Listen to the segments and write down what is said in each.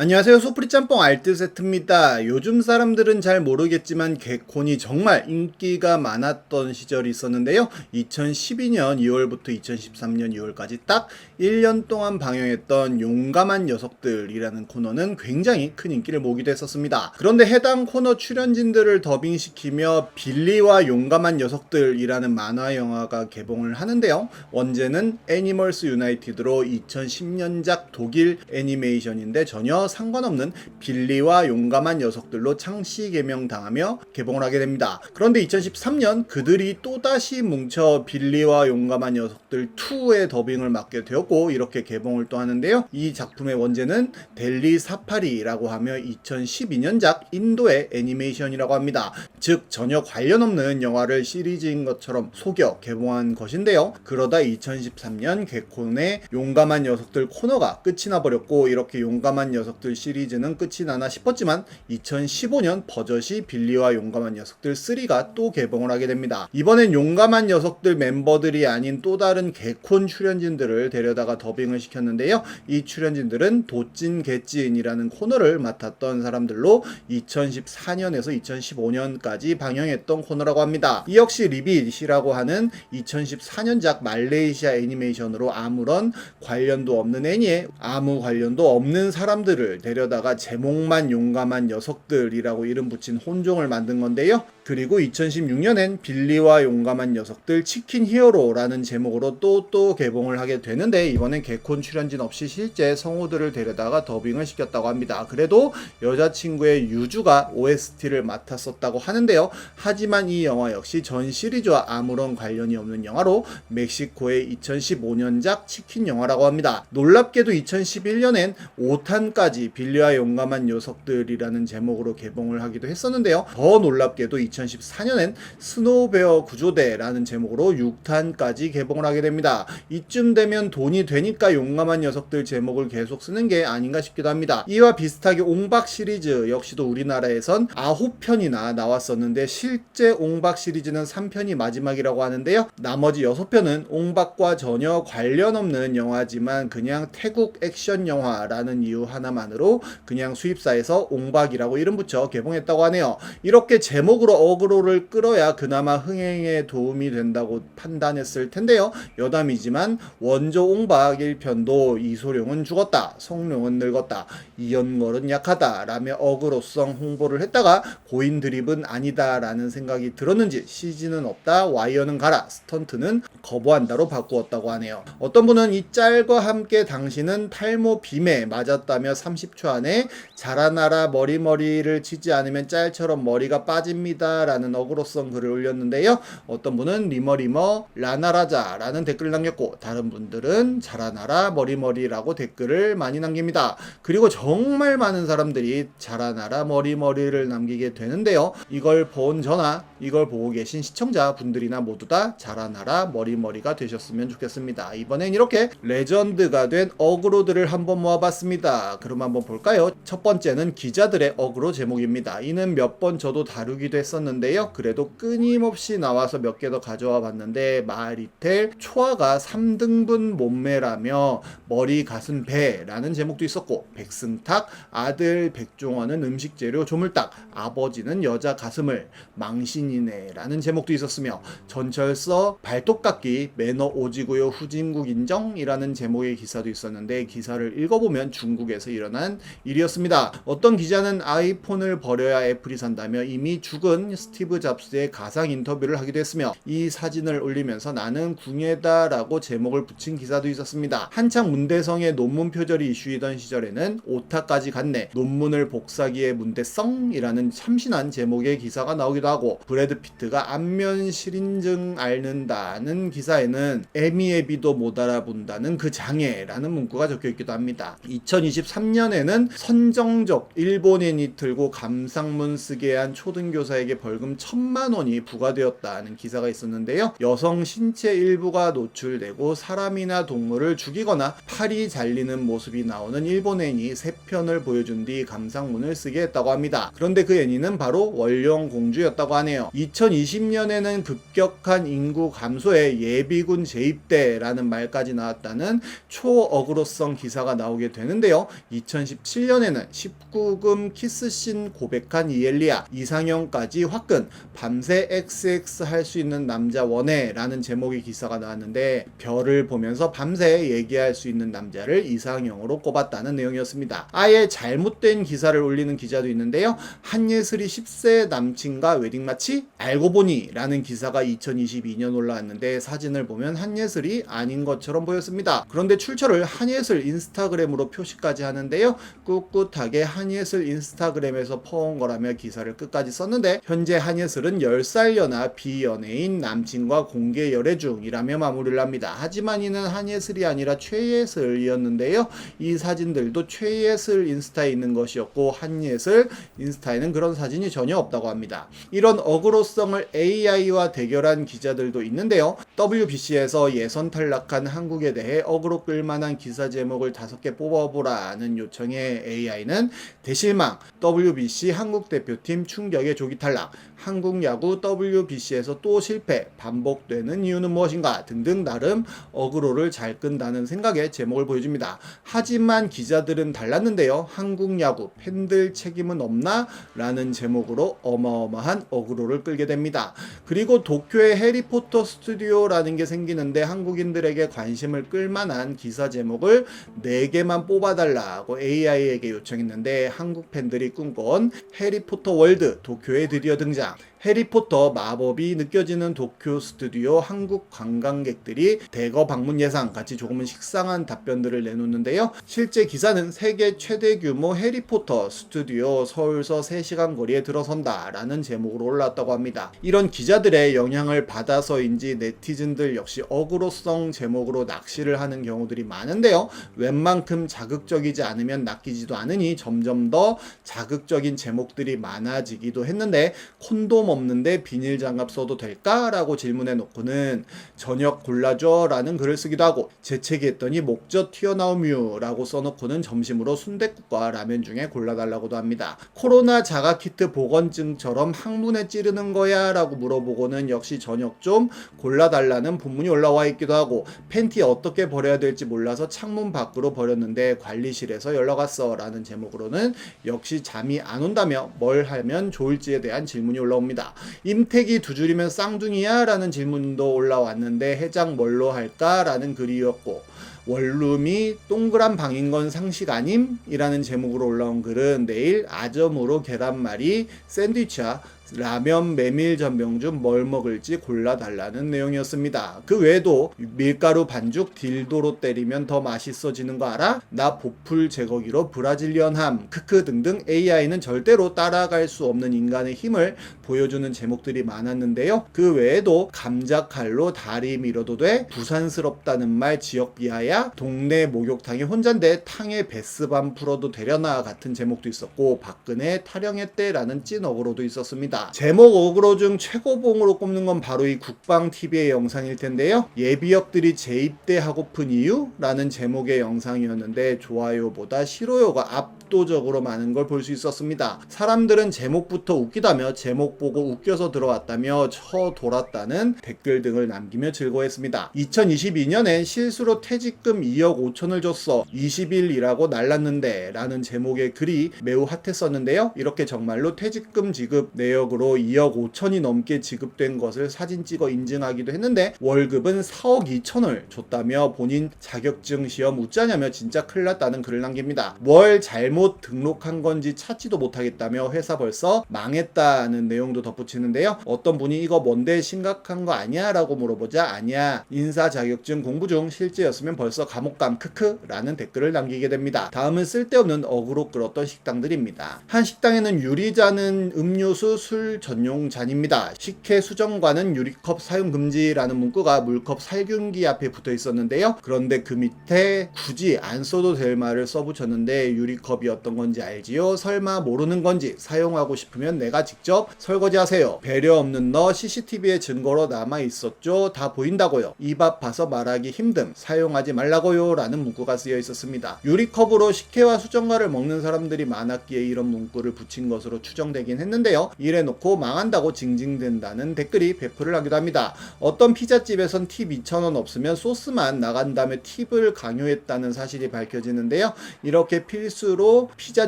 안녕하세요. 소프리 짬뽕 알뜰 세트입니다. 요즘 사람들은 잘 모르겠지만 개콘이 정말 인기가 많았던 시절이 있었는데요. 2012년 2월부터 2013년 2월까지 딱 1년 동안 방영했던 용감한 녀석들이라는 코너는 굉장히 큰 인기를 모으기도 했었습니다. 그런데 해당 코너 출연진들을 더빙시키며 빌리와 용감한 녀석들이라는 만화 영화가 개봉을 하는데요. 원제는 애니멀스 유나이티드로 2010년작 독일 애니메이션인데 전혀 상관없는 빌리와 용감한 녀석들로 창시 개명당하며 개봉을 하게 됩니다. 그런데 2013년 그들이 또다시 뭉쳐 빌리와 용감한 녀석들 2의 더빙을 맡게 되었고 이렇게 개봉을 또 하는데요. 이 작품의 원제는 델리 사파리라고 하며 2012년작 인도의 애니메이션이라고 합니다. 즉 전혀 관련 없는 영화를 시리즈인 것처럼 속여 개봉한 것인데요. 그러다 2013년 개콘의 용감한 녀석들 코너가 끝이 나버렸고 이렇게 용감한 녀석들 시리즈는 끝이 나나 싶었지만 2015년 버젓이 빌리와 용감한 녀석들 3가 또 개봉을 하게 됩니다. 이번엔 용감한 녀석들 멤버들이 아닌 또 다른 개콘 출연진들을 데려다가 더빙을 시켰는데요. 이 출연진들은 도찐 개찐이라는 코너를 맡았던 사람들로 2014년에서 2015년까지 방영했던 코너라고 합니다. 이 역시 리빗이라고 하는 2014년작 말레이시아 애니메이션으로 아무런 관련도 없는 애니에 아무 관련도 없는 사람들을 데려다가 제목만 용감한 녀석들이라고 이름 붙인 혼종을 만든 건데요. 그리고 2016년엔 빌리와 용감한 녀석들 치킨 히어로라는 제목으로 또 개봉을 하게 되는데 이번엔 개콘 출연진 없이 실제 성우들을 데려다가 더빙을 시켰다고 합니다. 그래도 여자친구의 유주가 OST를 맡았었다고 하는데요. 하지만 이 영화 역시 전 시리즈와 아무런 관련이 없는 영화로 멕시코의 2015년작 치킨 영화라고 합니다. 놀랍게도 2011년엔 5탄까지 빌리와 용감한 녀석들이라는 제목으로 개봉을 하기도 했었는데요. 더 놀랍게도 2014년엔 스노우베어 구조대라는 제목으로 6탄까지 개봉을 하게 됩니다. 이쯤 되면 돈이 되니까 용감한 녀석들 제목을 계속 쓰는 게 아닌가 싶기도 합니다. 이와 비슷하게 옹박 시리즈 역시도 우리나라에선 9편이나 나왔었는데 실제 옹박 시리즈는 3편이 마지막이라고 하는데요. 나머지 6편은 옹박과 전혀 관련 없는 영화지만 그냥 태국 액션 영화라는 이유 하나만으로 그냥 수입사에서 옹박이라고 이름 붙여 개봉했다고 하네요. 이렇게 제목으로 어그로를 끌어야 그나마 흥행에 도움이 된다고 판단했을 텐데요. 여담이지만 원조 옹박 1편도 이소룡은 죽었다, 성룡은 늙었다, 이연걸은 약하다 라며 어그로성 홍보를 했다가 고인 드립은 아니다 라는 생각이 들었는지 CG는 없다, 와이어는 가라, 스턴트는 거부한다로 바꾸었다고 하네요. 어떤 분은 이 짤과 함께 당신은 탈모 빔에 맞았다며 30초 안에 자라나라 머리를 치지 않으면 짤처럼 머리가 빠집니다 라는 어그로성 글을 올렸는데요. 어떤 분은 리머 라나라자 라는 댓글을 남겼고 다른 분들은 자라나라 머리라고 댓글을 많이 남깁니다. 그리고 정말 많은 사람들이 자라나라 머리를 남기게 되는데요. 이걸 본 저나 이걸 보고 계신 시청자 분들이나 모두 다 자라나라 머리가 되셨으면 좋겠습니다. 이번엔 이렇게 레전드가 된 어그로들을 한번 모아봤습니다. 그럼 한번 볼까요? 첫 번째는 기자들의 어그로 제목입니다. 이는 몇 번 저도 다루기도 했었는데요. 그래도 끊임없이 나와서 몇 개 더 가져와 봤는데 마리텔 초아가 3등분 몸매라며 머리 가슴 배라는 제목도 있었고 백승탁 아들 백종원은 음식 재료 조물딱 아버지는 여자 가슴을 망신이네 라는 제목도 있었으며 전철서 발톱깎기 매너 오지고요 후진국 인정이라는 제목의 기사도 있었는데 기사를 읽어보면 중국에서 일어난 일이었습니다. 어떤 기자는 아이폰을 버려야 애플이 산다며 이미 죽은 스티브 잡스의 가상 인터뷰를 하기도 했으며 이 사진을 올리면서 나는 궁예다 라고 제목을 붙인 기사도 있었습니다. 한창 문대성의 논문 표절이 이슈이던 시절에는 오타까지 갔네, 논문을 복사기에 문대성이라는 참신한 제목의 기사가 나오기도 하고 브래드 피트가 안면 실인증 앓는다는 기사에는 에미에비도 못 알아본다는 그 장애라는 문구가 적혀있기도 합니다. 2023년에는 선정적 일본인이 틀고 감상문 쓰게 한 초등교사에게 벌금 1,000만 원이 부과되었다는 기사가 있었는데요. 여성 신체 일부가 노출되고 사람이나 동물을 죽이거나 팔이 잘리는 모습이 나오는 일본 애니 3편을 보여준 뒤 감상문을 쓰게 했다고 합니다. 그런데 그 애니는 바로 월령공주였다고 하네요. 2020년에는 급격한 인구 감소에 예비군 재입대라는 말까지 나왔다는 초어그로성 기사가 나오게 되는데요. 2017년에는 19금 키스씬 고백한 이엘리아, 이상형까지 화끈, 밤새 XX 할 수 있는 남자 원해 라는 제목의 기사가 나왔는데 별을 보면서 밤새 얘기할 수 있는 남자를 이상형으로 꼽았다는 내용이었습니다. 아예 잘못된 기사를 올리는 기자도 있는데요. 한예슬이 10세 남친과 웨딩 마치? 알고 보니 라는 기사가 2022년 올라왔는데 사진을 보면 한예슬이 아닌 것처럼 보였습니다. 그런데 출처를 한예슬 인스타그램으로 표시까지 하는데요. 꿋꿋하게 한예슬 인스타그램에서 퍼온 거라며 기사를 끝까지 썼는데 현재 한예슬은 10살 연하 비연예인 남친과 공개 열애 중이라며 마무리를 합니다. 하지만 이는 한예슬이 아니라 최예슬이었는데요. 이 사진들도 최예슬 인스타에 있는 것이었고 한예슬 인스타에는 그런 사진이 전혀 없다고 합니다. 이런 어그로성을 AI와 대결한 기자들도 있는데요. WBC에서 예선 탈락한 한국에 대해 어그로 끌만한 기사 제목을 5개 뽑아보라는 요청에 AI는 대실망, WBC 한국 대표팀 충격의 조기 탈락, 한국 야구 WBC에서 또 실패, 반복되는 이유는 무엇인가 등등 나름 어그로를 잘 끈다는 생각에 제목을 보여줍니다. 하지만 기자들은 달랐는데요. 한국 야구 팬들 책임은 없나? 라는 제목으로 어마어마한 어그로를 끌게 됩니다. 그리고 도쿄에 해리포터 스튜디오라는 게 생기는데 한국인들에게 관심을 끌만한 기사 제목을 4개만 뽑아달라고 AI에게 요청했는데 한국 팬들이 꿈꿔온 해리포터 월드 도쿄에 드디어 등장. 해리포터 마법이 느껴지는 도쿄 스튜디오 한국 관광객들이 대거 방문 예상 같이 조금은 식상한 답변들을 내놓는데요. 실제 기사는 세계 최대 규모 해리포터 스튜디오 서울서 3시간 거리에 들어선다 라는 제목으로 올라왔다고 합니다. 이런 기자들의 영향을 받아서인지 네티즌들 역시 어그로성 제목으로 낚시를 하는 경우들이 많은데요. 웬만큼 자극적이지 않으면 낚이지도 않으니 점점 더 자극적인 제목들이 많아지기도 했는데 콘돔 없는데 비닐 장갑 써도 될까? 라고 질문해 놓고는 저녁 골라줘 라는 글을 쓰기도 하고 재채기 했더니 목젖 튀어나오뮤 라고 써놓고는 점심으로 순댓국과 라면 중에 골라달라고도 합니다. 코로나 자가키트 보건증처럼 항문에 찌르는 거야? 라고 물어보고는 역시 저녁 좀 골라달라는 본문이 올라와 있기도 하고 팬티 어떻게 버려야 될지 몰라서 창문 밖으로 버렸는데 관리실에서 연락 왔어 라는 제목으로는 역시 잠이 안 온다며 뭘 하면 좋을지에 대한 질문이 올라옵니다. 임택이 2줄이면 쌍둥이야? 라는 질문도 올라왔는데 해장 뭘로 할까? 라는 글이었고 원룸이 동그란 방인 건 상식 아님? 이라는 제목으로 올라온 글은 내일 아점으로 계란말이 샌드위치와 라면 메밀 전병 중 뭘 먹을지 골라달라는 내용이었습니다. 그 외에도 밀가루 반죽 딜도로 때리면 더 맛있어지는 거 알아? 나 보풀 제거기로 브라질리언 함 크크 등등 AI는 절대로 따라갈 수 없는 인간의 힘을 보여주는 제목들이 많았는데요. 그 외에도 감자칼로 다리 밀어도 돼? 부산스럽다는 말 지역 비하야? 동네 목욕탕에 혼잔데 탕에 베스밤 풀어도 되려나? 같은 제목도 있었고 박근혜 타령했대 라는 찐 어그로도 있었습니다. 제목 어그로 중 최고봉으로 꼽는 건 바로 이 국방TV의 영상일 텐데요. 예비역들이 재입대하고픈 이유? 라는 제목의 영상이었는데 좋아요보다 싫어요가 압도적으로 많은 걸 볼 수 있었습니다. 사람들은 제목부터 웃기다며 제목 보고 웃겨서 들어왔다며 쳐돌았다는 댓글 등을 남기며 즐거워했습니다. 2022년엔 실수로 퇴직금 2억 5천을 줬어 20일 일하고 날랐는데 라는 제목의 글이 매우 핫했었는데요. 이렇게 정말로 퇴직금 지급 내역으로 2억 5천이 넘게 지급된 것을 사진 찍어 인증하기도 했는데 월급은 4억 2천을 줬다며 본인 자격증 시험 웃자냐며 진짜 큰일 났다는 글을 남깁니다. 뭘 잘못 등록한 건지 찾지도 못하겠다며 회사 벌써 망했다는 내용도 덧붙이는데요. 어떤 분이 이거 뭔데 심각한 거 아니야? 라고 물어보자 아니야 인사 자격증 공부 중 실제였으면 벌써 감옥감 크크 라는 댓글을 남기게 됩니다. 다음은 쓸데없는 어그로 끌었던 식당들입니다. 한 식당에는 유리잔은 음료수 술 전용 잔입니다. 식혜 수정과는 유리컵 사용 금지라는 문구가 물컵 살균기 앞에 붙어 있었는데요. 그런데 그 밑에 굳이 안 써도 될 말을 써붙였는데 유리컵이었던 건지 알지요? 설마 모르는 건지 사용하고 싶으면 내가 직접 설거지하세요. 배려 없는 너 CCTV에 증거로 남아 있었죠? 다 보인다고요. 입 아파서 말하기 힘듦. 사용하지 말라고요. 라는 문구가 쓰여 있었습니다. 유리컵으로 식혜와 수정과를 먹는 사람들이 많았기에 이런 문구를 붙인 것으로 추정되긴 했는데요. 이래 해놓고 망한다고 징징댄다는 댓글이 배포를 하기도 합니다. 어떤 피자집에선 팁 2,000원 없으면 소스만 나간 다음에 팁을 강요했다는 사실이 밝혀지는데요. 이렇게 필수로 피자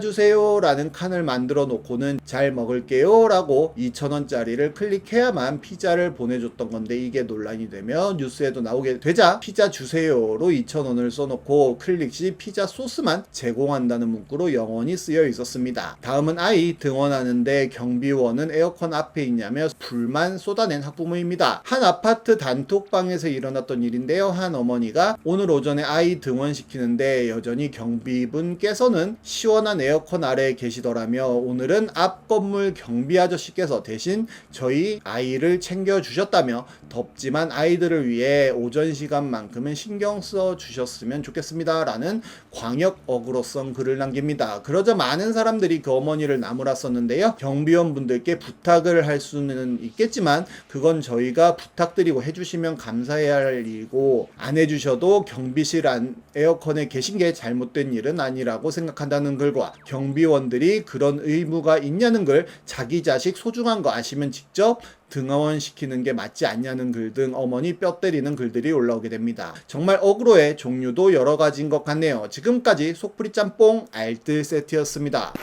주세요 라는 칸을 만들어 놓고는 잘 먹을게요 라고 2,000원짜리를 클릭해야만 피자를 보내줬던 건데, 이게 논란이 되며 뉴스에도 나오게 되자 피자 주세요로 2,000원을 써놓고 클릭 시 피자 소스만 제공한다는 문구로 영원히 쓰여 있었습니다. 다음은 아이 등원하는데 경비원은 에어컨 앞에 있냐며 불만 쏟아낸 학부모입니다. 한 아파트 단톡방에서 일어났던 일인데요. 한 어머니가 오늘 오전에 아이 등원시키는데 여전히 경비분께서는 시원한 에어컨 아래에 계시더라며 오늘은 앞 건물 경비 아저씨께서 대신 저희 아이를 챙겨주셨다며 덥지만 아이들을 위해 오전 시간만큼은 신경 써 주셨으면 좋겠습니다 라는 광역 어그로성 글을 남깁니다. 그러자 많은 사람들이 그 어머니를 나무랐었는데요. 경비원분들께 부탁을 할 수는 있겠지만 그건 저희가 부탁드리고 해주시면 감사해야 할 일이고, 안 해주셔도 경비실 안 에어컨에 계신 게 잘못된 일은 아니라고 생각한다는 글과 경비원들이 그런 의무가 있냐는 글, 자기 자식 소중한 거 아시면 직접 등하원시키는 게 맞지 않냐는 글 등 어머니 뼈 때리는 글들이 올라오게 됩니다. 정말 어그로의 종류도 여러 가지인 것 같네요. 지금까지 속풀이 짬뽕 알뜰 세트였습니다.